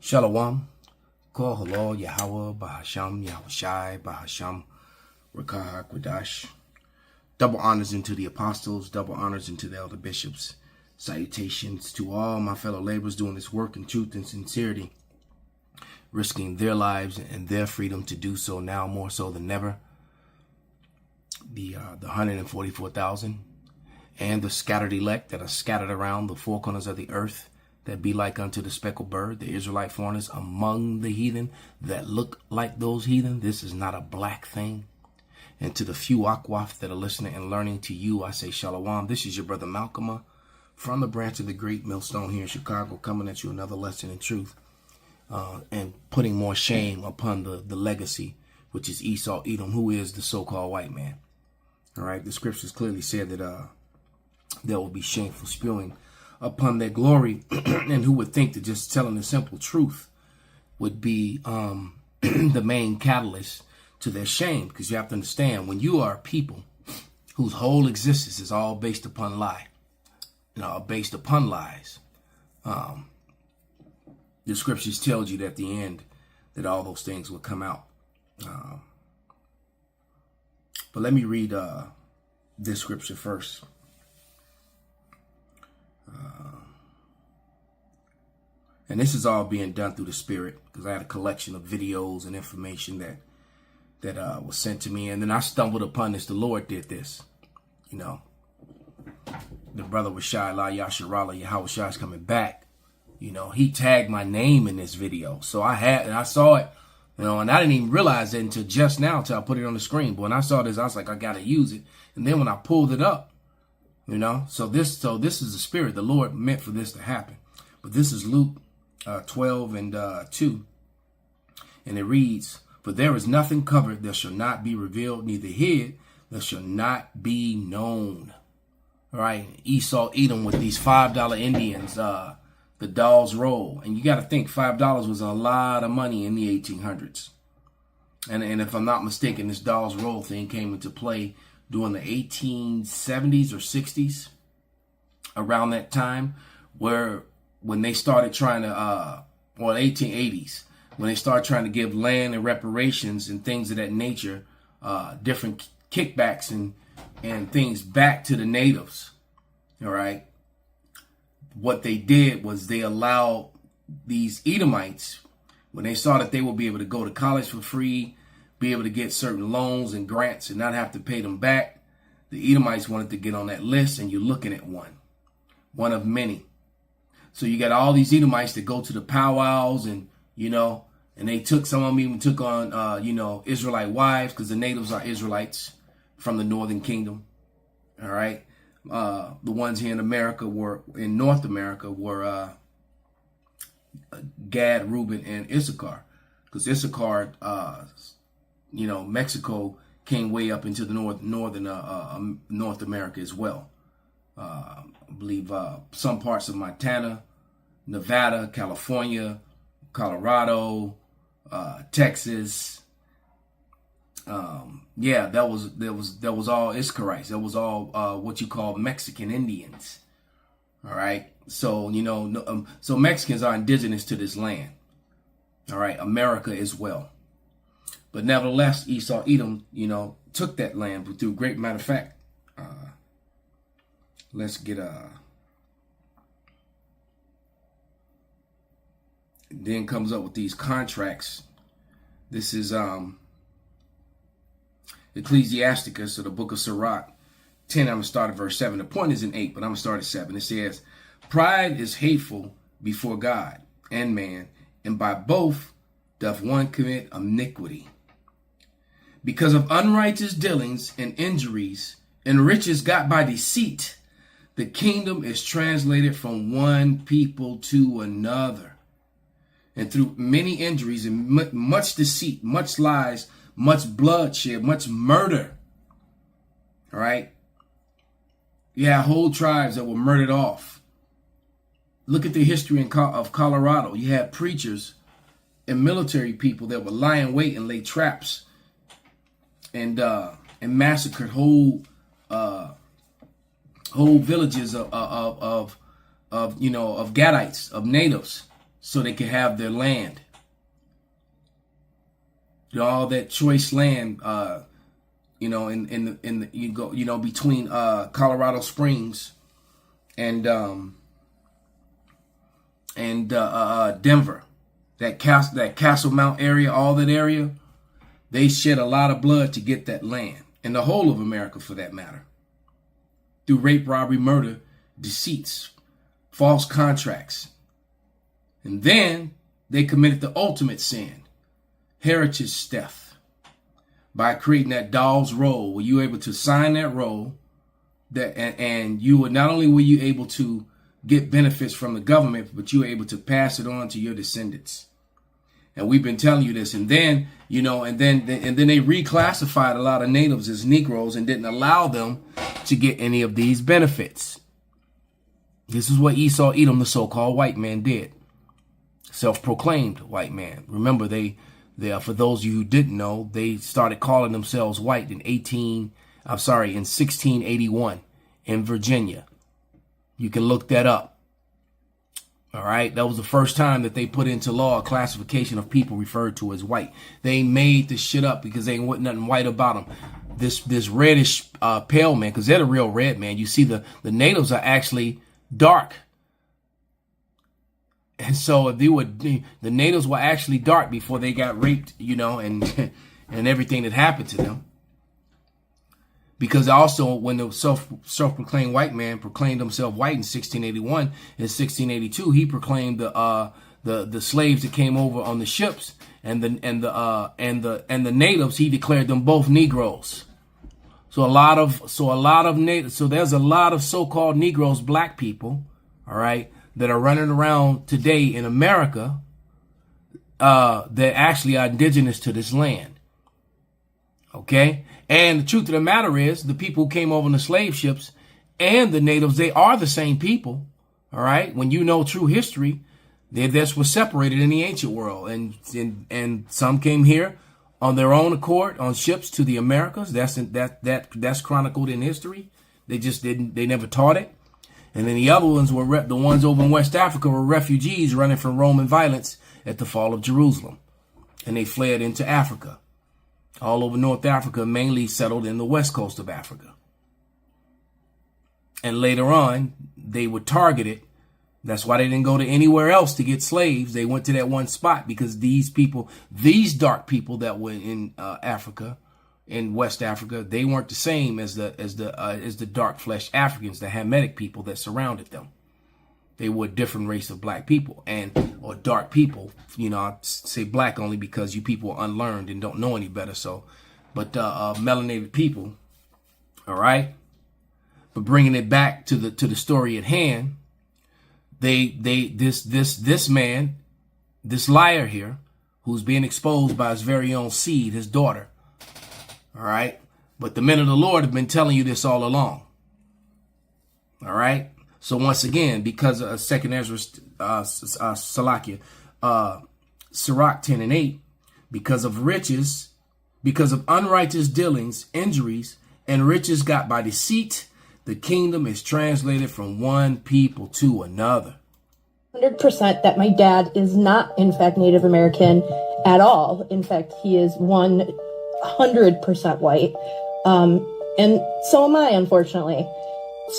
Shalom. Kol Halal Yahweh Bahasham Yahushai Bahasham Rakah Kwadash. Double honors into the apostles, double honors into the elder bishops. Salutations to all my fellow laborers doing this work in truth and sincerity, risking their lives and their freedom to do so now more so than ever. The 144,000 and the scattered elect that are scattered around the four corners of the earth, that be like unto the speckled bird, the Israelite foreigners among the heathen that look like those heathen. This is not a black thing. And to the few Akwaf that are listening and learning, to you I say Shalom. This is your brother Malcolm from the branch of the Great Millstone here in Chicago, coming at you another lesson in truth and putting more shame upon the legacy, which is Esau Edom, who is the so-called white man. All right, the scriptures clearly said that there will be shameful spewing upon their glory, and who would think that just telling the simple truth would be the main catalyst to their shame? Because you have to understand, when you are people whose whole existence is all based upon lie, based upon lies, the scriptures tells you that at the end that all those things will come out. But let me read this scripture first. And this is all being done through the Spirit, because I had a collection of videos and information that was sent to me. And then I stumbled upon this. The Lord did this. The brother Rashai La Yasharala Yahushua is coming back. He tagged my name in this video. So I saw it, and I didn't even realize it until just now, until I put it on the screen. But when I saw this, I was like, I got to use it. And then when I pulled it up, so this is the Spirit. The Lord meant for this to happen. But this is Luke 12 and 2. And it reads, "For there is nothing covered that shall not be revealed, neither hid that shall not be known." All right, Esau Edom with these $5 Indians, the Doll's Roll. And you got to think, $5 was a lot of money in the 1800s. And if I'm not mistaken, this Doll's Roll thing came into play during the 1870s or 60s, around that time, when they started trying to, or 1880s, when they started trying to give land and reparations and things of that nature, different kickbacks and things back to the natives. All right. What they did was they allowed these Edomites, when they saw that they would be able to go to college for free, be able to get certain loans and grants and not have to pay them back, the Edomites wanted to get on that list, and you're looking at one of many. So you got all these Edomites that go to the powwows and they took, some of them even took on, Israelite wives, because the natives are Israelites from the Northern Kingdom. All right. The ones here in North America were Gad, Reuben, and Issachar, because Issachar, Mexico came way up into the northern North America as well. I believe some parts of Montana, Nevada, California, Colorado, Texas. That was all Ishkarites. That was all what you call Mexican Indians. All right. So so Mexicans are indigenous to this land. All right, America as well. But nevertheless, Esau Edom, took that land. But through great matter of fact, let's get then comes up with these contracts. This is Ecclesiasticus, or the book of Sirach 10. I'm going to start at verse 7. The point is in 8, but I'm going to start at 7. It says, "Pride is hateful before God and man, and by both doth one commit iniquity. Because of unrighteous dealings and injuries and riches got by deceit, the kingdom is translated from one people to another. And through many injuries and much deceit, much lies, much bloodshed, much murder." All right. You have whole tribes that were murdered off. Look at the history of Colorado. You had preachers and military people that would lie in wait and lay traps and massacred whole villages of Gadites, of natives. so they can have their land. All that choice land, you know, in the you go, you know, between Colorado Springs and Denver, that Castle Mount area, all that area, they shed a lot of blood to get that land, and the whole of America for that matter, through rape, robbery, murder, deceits, false contracts. And then they committed the ultimate sin, heritage theft, by creating that Dawes Roll, where you were able to sign that roll, that and you were not only were you able to get benefits from the government, but you were able to pass it on to your descendants. And we've been telling you this. And then, you know, and then they reclassified a lot of natives as Negroes and didn't allow them to get any of these benefits. This is what Esau Edom, the so-called white man, did. Self-proclaimed white man. Remember, they for those of you who didn't know, they started calling themselves white in 1681 in Virginia. You can look that up. All right. That was the first time that they put into law a classification of people referred to as white. They made this shit up because they ain't nothing white about them. This reddish pale man, because they're the real red man. You see, the natives are actually dark. And so if the natives were actually dark before they got raped, you know, and and everything that happened to them. Because also when the self-proclaimed white man proclaimed himself white in 1681, in 1682, he proclaimed the slaves that came over on the ships and the natives, he declared them both Negroes. So there's a lot of so-called Negroes, black people, all right, that are running around today in America that actually are indigenous to this land. Okay? And the truth of the matter is, the people who came over on the slave ships and the natives, they are the same people. All right? When you know true history, they were separated in the ancient world. And some came here on their own accord on ships to the Americas. That's chronicled in history. They never taught it. And then the other ones were the ones over in West Africa were refugees running from Roman violence at the fall of Jerusalem. And they fled into Africa. All over North Africa, mainly settled in the west coast of Africa. And later on, they were targeted. That's why they didn't go to anywhere else to get slaves. They went to that one spot because these dark people that were in Africa, in West Africa, they weren't the same as the dark fleshed Africans, the Hamitic people that surrounded them. They were a different race of black people or dark people. You know, I say black only because you people are unlearned and don't know any better. So, but melanated people, all right. But bringing it back to the story at hand, this man, this liar here, who's being exposed by his very own seed, his daughter, all right. But the men of the Lord have been telling you this all along, all right. So once again, because of 2 Ezra, Salakia, Sirach 10 and 8, because of riches, because of unrighteous dealings, injuries, and riches got by deceit, the kingdom is translated from one people to another. 100% that my dad is not, in fact, Native American at all. In fact, he is 100% white. And so am I, unfortunately.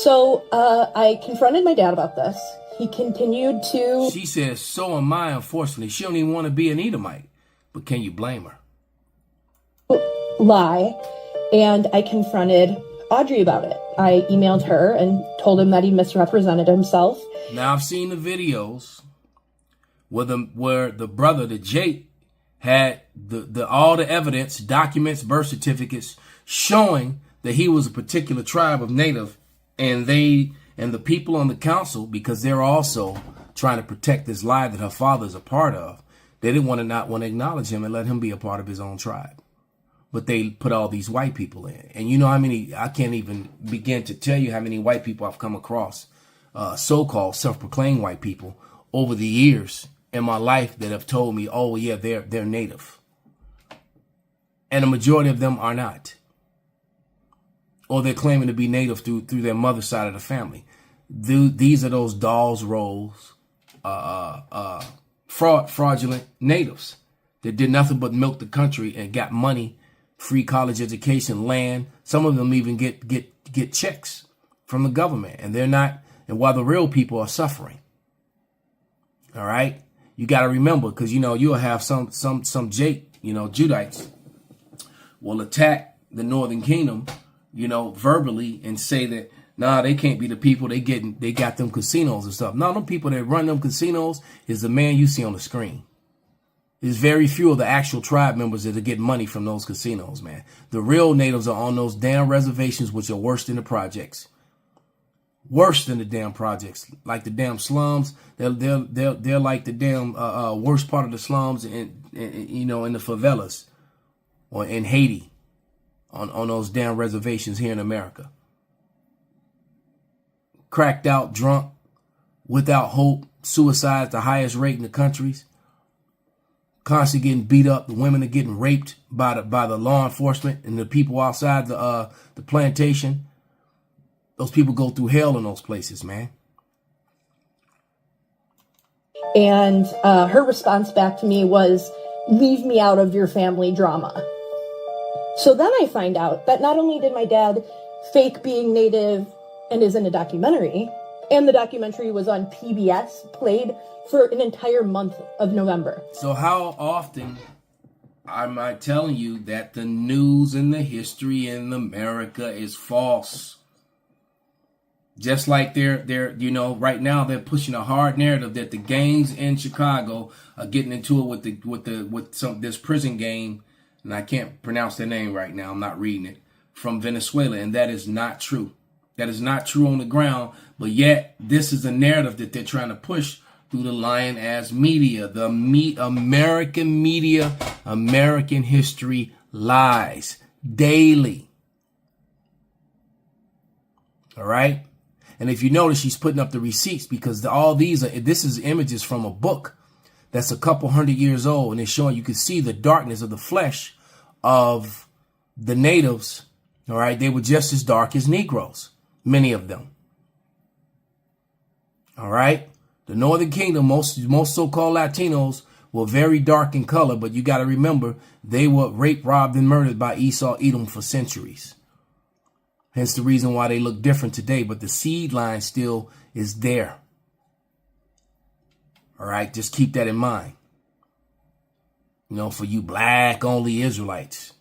So I confronted my dad about this. He continued to... She says, so am I, unfortunately. She don't even want to be an Edomite. But can you blame her? Lie. And I confronted Audrey about it. I emailed her and told him that he misrepresented himself. Now, I've seen the videos where the brother, the Jake, had all the evidence, documents, birth certificates, showing that he was a particular tribe of Native. And the people on the council, because they're also trying to protect this lie that her father's a part of, they didn't want to acknowledge him and let him be a part of his own tribe. But they put all these white people in. And you know how many, I can't even begin to tell you how many white people I've come across, so-called self-proclaimed white people over the years in my life that have told me, oh yeah, they're Native. And the majority of them are not. Or they're claiming to be Native through their mother's side of the family. These are those Dawes Rolls, fraudulent natives that did nothing but milk the country and got money, free college education, land. Some of them even get checks from the government, and they're not. And while the real people are suffering. All right, you got to remember, because you'll have some Judites will attack the Northern Kingdom, verbally, and say that, nah, they can't be the people. They got them casinos and stuff. No, them people that run them casinos is the man you see on the screen. There's very few of the actual tribe members that are getting money from those casinos, man. The real natives are on those damn reservations, which are worse than the projects. Worse than the damn projects, like the damn slums. They're like the damn worst part of the slums in the favelas or in Haiti on those damn reservations here in America. Cracked out, drunk, without hope, suicide at the highest rate in the countries. Constantly getting beat up. The women are getting raped by the law enforcement and the people outside the plantation. Those people go through hell in those places, man. And her response back to me was, leave me out of your family drama. So then I find out that not only did my dad fake being Native and is in a documentary, and the documentary was on PBS, played for an entire month of November. So how often am I telling you that the news and the history in America is false? Just like they're right now they're pushing a hard narrative that the gangs in Chicago are getting into it with this prison gang, and I can't pronounce their name right now. I'm not reading it, from Venezuela, and that is not true. That is not true on the ground. But yet this is a narrative that they're trying to push through the lying ass media. The American media, American history lies daily. All right. And if you notice, she's putting up the receipts because this is images from a book that's a couple 100 years old. And it's showing, you can see the darkness of the flesh of the natives. All right. They were just as dark as Negroes, many of them. All right. The Northern Kingdom, most so-called Latinos were very dark in color. But you got to remember, they were raped, robbed, and murdered by Esau, Edom for centuries. Hence the reason why they look different today, but the seed line still is there. All right, just keep that in mind. For you black only Israelites.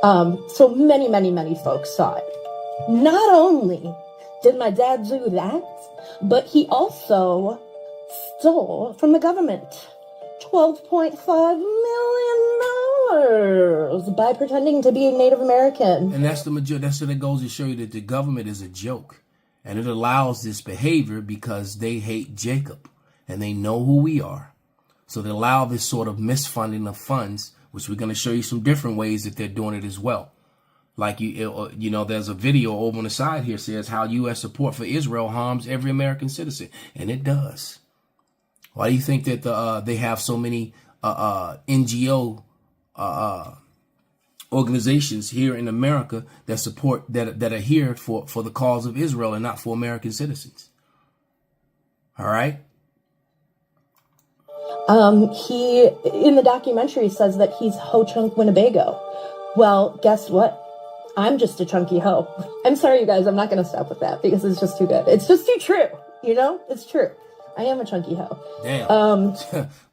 So many, many, many folks saw it. Not only did my dad do that, but he also stole from the government $12.5 million by pretending to be a Native American. And that's what it goes to show you that the government is a joke. And it allows this behavior because they hate Jacob and they know who we are. So they allow this sort of misfunding of funds, which we're going to show you some different ways that they're doing it as well. Like, there's a video over on the side here says how U.S. support for Israel harms every American citizen. And it does. Why do you think that they have so many NGO organizations here in America that support that are here for the cause of Israel and not for American citizens? All right. He in the documentary says that he's Ho Chunk Winnebago. Well, guess what? I'm just a chunky hoe. I'm sorry, you guys. I'm not going to stop with that because it's just too good. It's just too true. It's true. I am a chunky hoe. Damn.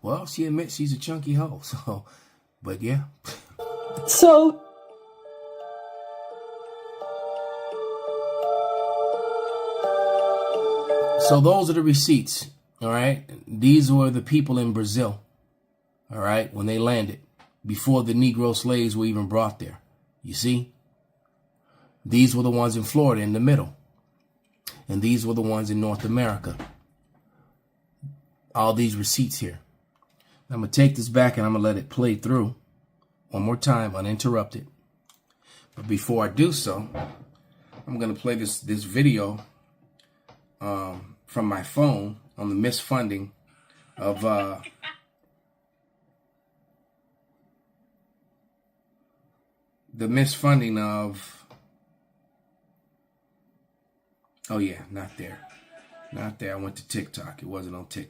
Well, she admits she's a chunky hoe. So, but yeah. So those are the receipts. All right. These were the people in Brazil. All right. When they landed, before the Negro slaves were even brought there. You see? These were the ones in Florida in the middle. And these were the ones in North America. All these receipts here. I'm going to take this back and I'm going to let it play through one more time, uninterrupted. But before I do so, I'm going to play this video from my phone on the misfunding of oh yeah, not there. I went to TikTok. It wasn't on TikTok.